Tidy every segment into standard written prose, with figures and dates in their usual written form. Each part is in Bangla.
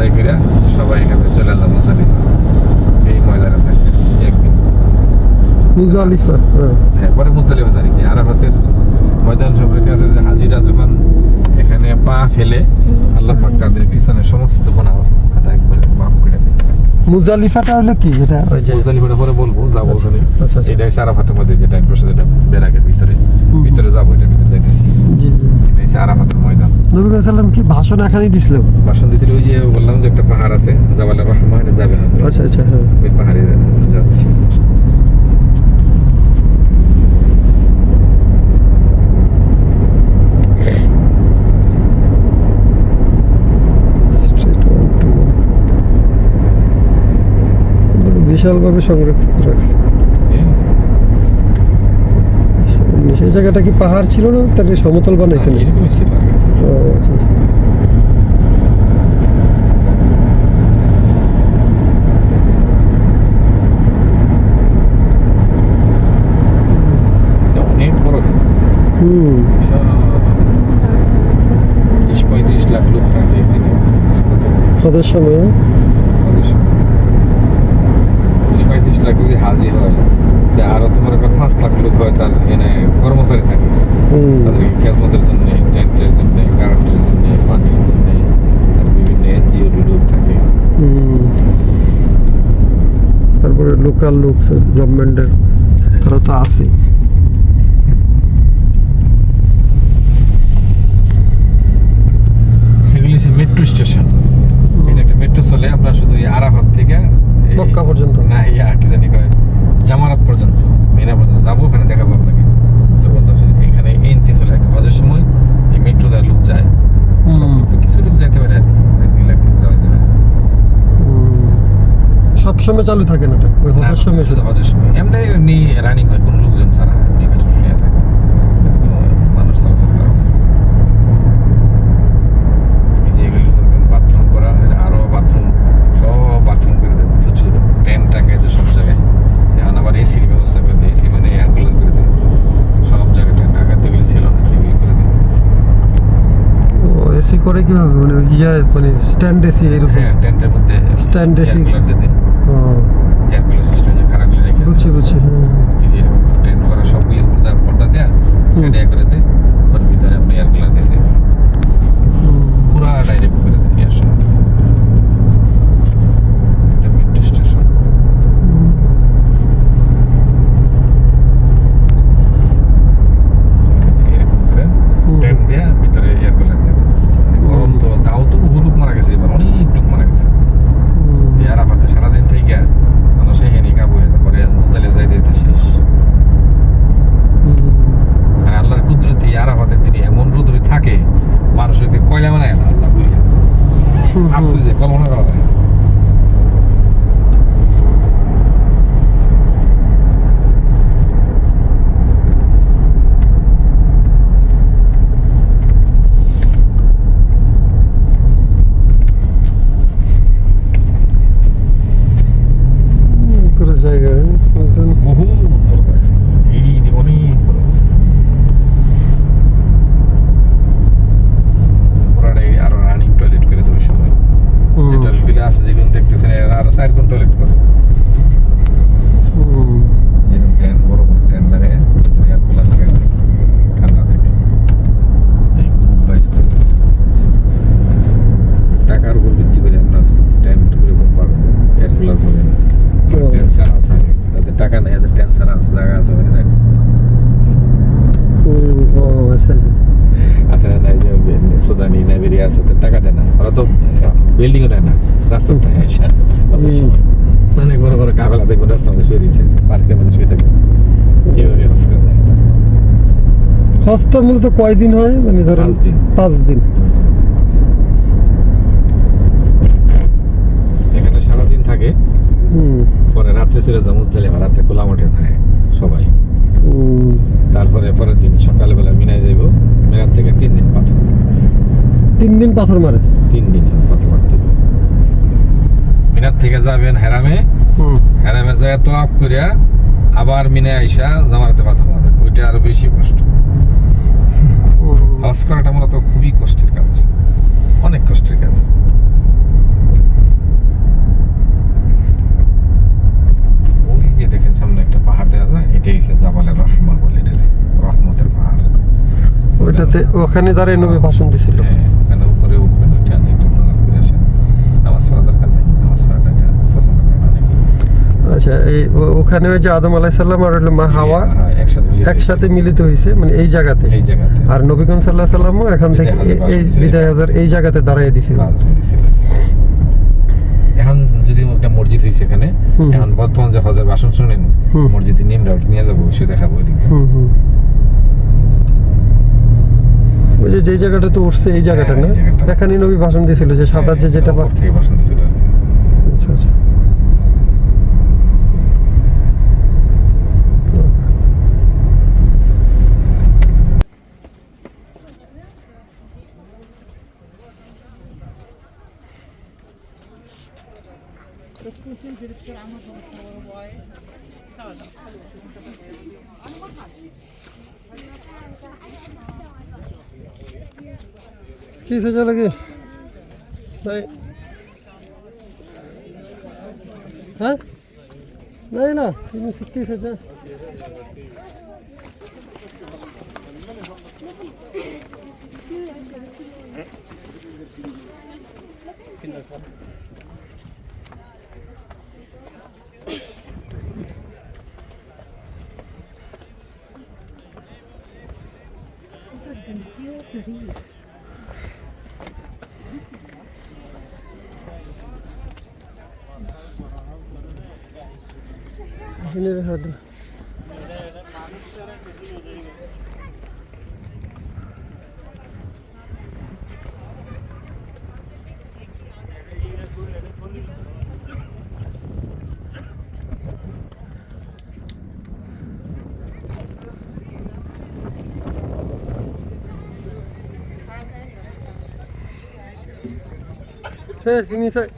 আদায় করে সবাই এখানে চলে এলাম মুজালিফা। এই ময়দানে থাকবে একদিন। মুজালিফা, হ্যাঁ, পরে মুজদালিফা আর কি। আরাফাতের ময়দান সম্পর্কে আছে যে হাজিরা যখন এখানে পা ফেলে আল্লাহ পাক তাদের পিছনে সমস্ত গুনাহ খাতা একবারে মাফ করে দেয়। মুজালিফাটা হলো কি? এটা ওই যে মুজদালিফাটা পরে বলবো, যাবো ওখানে। আচ্ছা, আচ্ছা। এটা হচ্ছে আরাফাতের মধ্যে যেটা প্রসাদ, এটা বেরাকের ভিতরে যাবো, এটার ভিতরে যাইতেছি। জি জি। এটা হচ্ছে আরাফাতের ময়দান। নবী করিম সাল্লাম কি ভাষণ এখানেই দিছিলেন? ভাষণ দিয়েছিল ওই যে বললাম যে একটা পাহাড় আছে জাবালের রহমান, যাবেন আপনি। আচ্ছা আচ্ছা, হ্যাঁ। ওই পাহাড়ে যাচ্ছি। বিশালভাবে সংরক্ষিত রাখছে। সেই জায়গাটা কি পাহাড় ছিল না, তাকে সমতল বানাইছিল? এরকমই ছিল আগে থেকে। আচ্ছা আচ্ছা। এটা অনেক বড় কিন্তু। 30-35 লাখ লোক থাকে এখানে। হজের সময় 35 লাখ যদি হাজি হয়, তা আরো তোমার 5 লাখ লোক হয়, তার এনে কর্মচারী থাকে। তাদের খেদমতের জন্য, টেন্টের জন্য, কারেন্টের জন্য, পানির জন্য, তার বিভিন্ন এনজিও লোক থাকে। তারপরে লোকাল লোক গভর্নমেন্টের তারা তো আছে। এগুলি হচ্ছে মেট্রো স্টেশন। এটা একটা মেট্রো চলে, আমরা শুধু এই আরাফাত থেকে মক্কা পর্যন্ত না, ইয়া কি জানি কয়, জামারাত পর্যন্ত, মিনা পর্যন্ত যাবো, ওখানে দেখাবো আপনাকে। যখন এখানে এনটি চলে একটা হজের সময় এই মেট্রো দ্বারা লোক যায়। তো কিছু লোক যেতে পারে আর কি, 2 লাখ লোক যাওয়া যায়। সবসময় চালু থাকে না, ওই হজের সময় শুধু হজের সময় এমনি রানিং হয়, কোনো লোকজন ছাড়া এখানে শুয়ে থাকে, কোনো মানুষ চলাচল করা হয়। এই যে এগুলো বাথরুম করা, আরো বাথরুম, সব বাথরুম করে দেবে, প্রচুর ট্যাঙ্ক টাঙ্গাই সব জায়গায়। এখন আবার এসির ব্যবস্থা করে দেয়, এসি মানে এয়ার কুলার করে দেয় সব জায়গায়। ট্যাঙ্ক আগে তো এগুলো ছিল না, এগুলো করে দেয়। এসি করে কিভাবে? মানে মানে স্ট্যান্ড এসি এরকম? হ্যাঁ, টেন্টের মধ্যে স্ট্যান্ড এসি কুলার দিয়ে দেয়। এয়ার কুলার সিস্টেম যে খারাপ করে রেখে বুঝছি বুঝছি, হ্যাঁ। এই যে টেন্ট করা সবগুলি পর্দা দেয়া সেটা করে দেয়, ওর ভিতরে আপনি এয়ার কুলার দিয়ে দেয়, পুরা ডাইরেক্ট করে দেয় নিয়ে আসা। এটা মেট্রো স্টেশন। এরকম করে টেন্ট দেয়া ভিতরে এয়ার কুলার দিয়ে দেয়। গরম তো, তাও তো বহু লোক মারা গেছে এবার, অনেক লোক মারা গেছে। এই আরাফাতে সারাদিন থেকে মানুষে হেনি কাবু হয়ে যায়, পরে মুজদালিফা যাইতে যেতে শেষ। আর আল্লাহর কুদরতি আরাফাতের দিনে এমন রোদ্রে থাকে, মানুষকে কয়লা বানায় না আল্লাহ বুঝিয়া। আফসোস যে কল্পনা করা যায় না। জায়গায় বহু বড় জায়গা। এই অনেক বড়। পুরাটাই আরো রানিং টয়লেট করে দেবে সময়। যে টয়লেটগুলো আছে যেগুলো দেখতেছেন, এরা আরো 4 গুণ টয়লেট করে। যেরকম ট্যান, বড় বড় ট্যান লাগায় ভিতরে এয়ার কুলার লাগায় দেয়, ঠান্ডা থাকে। এই গ্রুপ ওয়াইজ করে টাকার উপর ভিত্তি করে আপনার ট্যান্ট এরকম পাবেন, এয়ার কুলার পাবেন, ট্যান ছাড়াও থাকে। যাদের টাকা নেই, যাদের ট্যান ছাড়া আছে, জায়গা আছে, ওখানে যায়। আচ্ছা না, যে সুদানি নাইবেরিয়া আছে, তো টাকা দেয় না, ওরা তো বিল্ডিংও নেয় না, রাস্তার থাকে এসে অনেক বড় বড় কাফেলা দেখবেন রাস্তার মধ্যে শুয়ে দিয়েছে, পার্কের মধ্যে শুয়ে থাকবে। এইভাবে হজ করে দেয়। হজটা মূলত কয়দিন হয়? মানে ধরেন 5 দিন। 5 দিন। এখানে সারাদিন থাকে, পরে রাত্রে চলে যায় মুজদালিফা, রাত্রে খোলা মাঠে থাকে সবাই। তারপরে পরের দিন সকালবেলা মিনায় যাইব, মিনার থেকে 3 দিন পাথর। 3 দিন পাথর মারে? 3 দিন পাথর মারতে হবে। মিনার থেকে যাবেন হেরামে, হেরামে যায় তোয়াফ করিয়া আবার মিনায় আইসা জামারাতে পাথর মারবেন। ওইটা আরো বেশি কষ্ট। হজ করাটা মূলত খুবই কষ্টের কাজ, অনেক কষ্টের কাজ। ওটাতে ওখানে দাঁড়িয়ে নবী ভাষণ দিছিল। হ্যাঁ, ওখানে উপরে উঠবেন, ওইটা একটু নামাজ পড়ে আসেন। নামাজ পড়া দরকার নেই, নামাজ পড়াটা এটা পছন্দ করেন অনেকে। আচ্ছা, এই ওখানে ওই যে আদম আলাইহিস সালাম আর হলো মা হাওয়া হ্যাঁ, একসাথে মিলিত হয়েছে, মানে এই জায়গাতে। এই জায়গাতে আর নবী করিম সাল্লাল্লাহু আলাইহি সাল্লামও এখান থেকে এই বিদায় হাজার এই জায়গাতে দাঁড়িয়ে দিছিল। এখন যদি একটা মসজিদ হয়েছে এখানে, হুম। এখন বর্তমান যে হজের ভাষণ শুনেন, হুম। মসজিদে নিমরা নিয়ে যাবো, অবশ্যই দেখাবো ওইদিকে। ওই যে যেই জায়গাটাতে উঠছে এই জায়গাটা না, হ্যাঁ, এই জায়গাটা। এখানে নবী ভাষণ দিছিল যে সাদা যে যেটা উপর থেকে ভাষণ দিয়েছিল। আচ্ছা আচ্ছা। بس كنت تنزل بسرعة ما بصور هواي. কি সেজা লাগে নাই? হ্যাঁ নাই না, তুমি কি সেজা? Ini ada. Sini saya.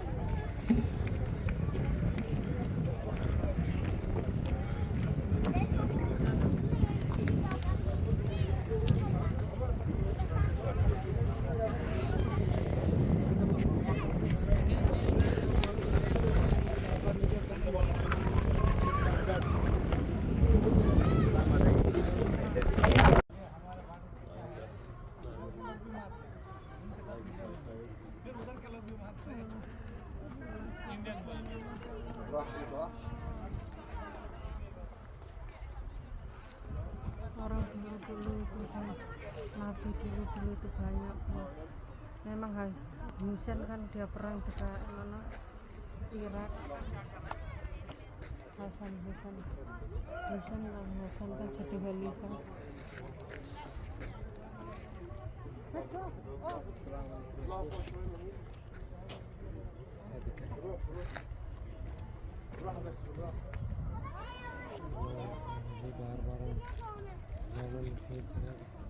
Orang dulu itu kan Nabi dulu itu banyak loh. Memang Husain kan dia perang dekat mana Irak. Hasan kan jadi khalifah. बार बार